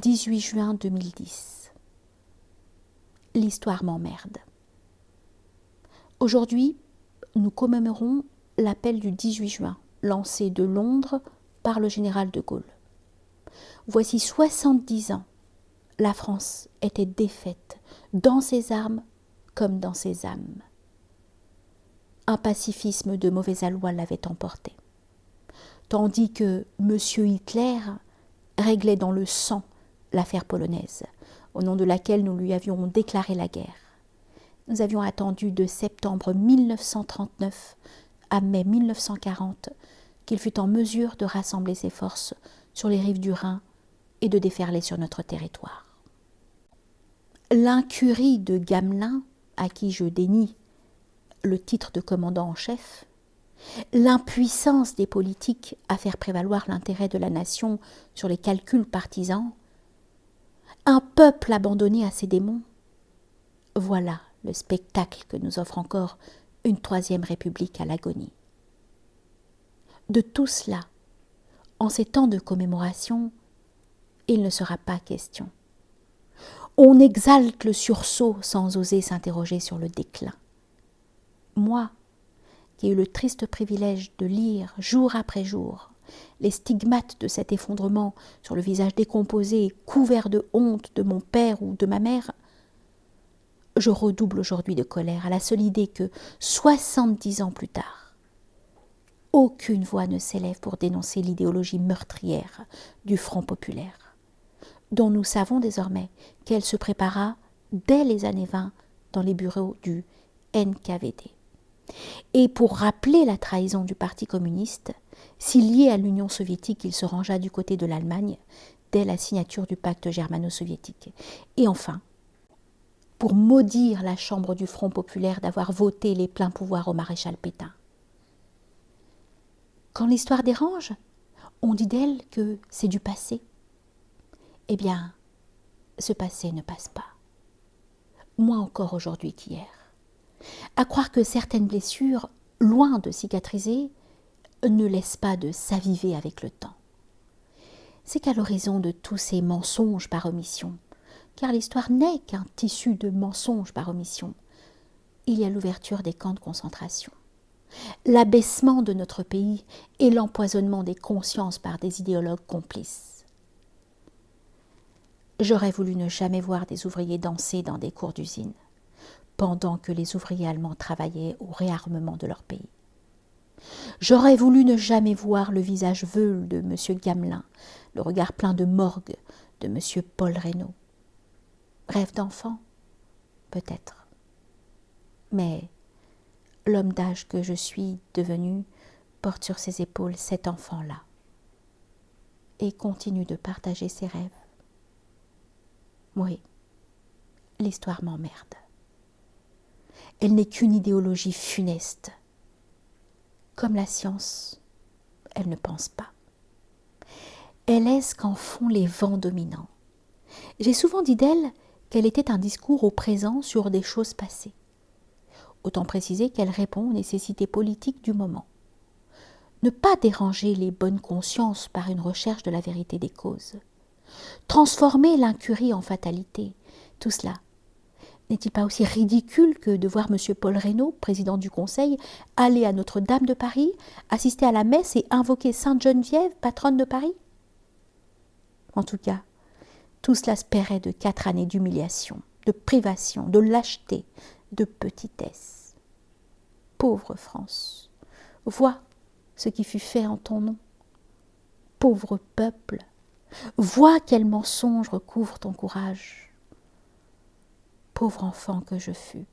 18 juin 2010. L'histoire m'emmerde. Aujourd'hui, nous commémorons l'appel du 18 juin, lancé de Londres par le général de Gaulle. Voici 70 ans, la France était défaite, dans ses armes comme dans ses âmes. Un pacifisme de mauvais aloi l'avait emporté, tandis que M. Hitler réglait dans le sang l'affaire polonaise, au nom de laquelle nous lui avions déclaré la guerre. Nous avions attendu de septembre 1939 à mai 1940 qu'il fût en mesure de rassembler ses forces sur les rives du Rhin et de déferler sur notre territoire. L'incurie de Gamelin, à qui je dénie le titre de commandant en chef, l'impuissance des politiques à faire prévaloir l'intérêt de la nation sur les calculs partisans, un peuple abandonné à ses démons, voilà le spectacle que nous offre encore une troisième république à l'agonie. De tout cela, en ces temps de commémoration, il ne sera pas question. On exalte le sursaut sans oser s'interroger sur le déclin. Moi, qui ai eu le triste privilège de lire jour après jour les stigmates de cet effondrement sur le visage décomposé et couvert de honte de mon père ou de ma mère, je redouble aujourd'hui de colère à la seule idée que, 70 ans plus tard, aucune voix ne s'élève pour dénoncer l'idéologie meurtrière du Front populaire, dont nous savons désormais qu'elle se prépara dès les années 20 dans les bureaux du NKVD. Et pour rappeler la trahison du Parti communiste, si lié à l'Union soviétique, il se rangea du côté de l'Allemagne dès la signature du pacte germano-soviétique. Et enfin, pour maudire la Chambre du Front populaire d'avoir voté les pleins pouvoirs au maréchal Pétain. Quand l'histoire dérange, on dit d'elle que c'est du passé. Eh bien, ce passé ne passe pas. Moins encore aujourd'hui qu'hier. À croire que certaines blessures, loin de cicatriser, ne laissent pas de s'aviver avec le temps. C'est qu'à l'horizon de tous ces mensonges par omission, car l'histoire n'est qu'un tissu de mensonges par omission, il y a l'ouverture des camps de concentration, l'abaissement de notre pays et l'empoisonnement des consciences par des idéologues complices. J'aurais voulu ne jamais voir des ouvriers danser dans des cours d'usine, pendant que les ouvriers allemands travaillaient au réarmement de leur pays. J'aurais voulu ne jamais voir le visage veule de M. Gamelin, le regard plein de morgue de M. Paul Reynaud. Rêve d'enfant, peut-être. Mais l'homme d'âge que je suis devenu porte sur ses épaules cet enfant-là et continue de partager ses rêves. Oui, l'histoire m'emmerde. Elle n'est qu'une idéologie funeste. Comme la science, elle ne pense pas. Elle est ce qu'en font les vents dominants. J'ai souvent dit d'elle qu'elle était un discours au présent sur des choses passées. Autant préciser qu'elle répond aux nécessités politiques du moment. Ne pas déranger les bonnes consciences par une recherche de la vérité des causes. Transformer l'incurie en fatalité, tout cela. N'est-il pas aussi ridicule que de voir M. Paul Reynaud, président du Conseil, aller à Notre-Dame de Paris, assister à la messe et invoquer Sainte Geneviève, patronne de Paris? En tout cas, tout cela se paierait de 4 années d'humiliation, de privation, de lâcheté, de petitesse. Pauvre France, vois ce qui fut fait en ton nom. Pauvre peuple, vois quel mensonge recouvre ton courage. Pauvre enfant que je fus,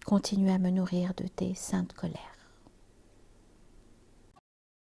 continue à me nourrir de tes saintes colères.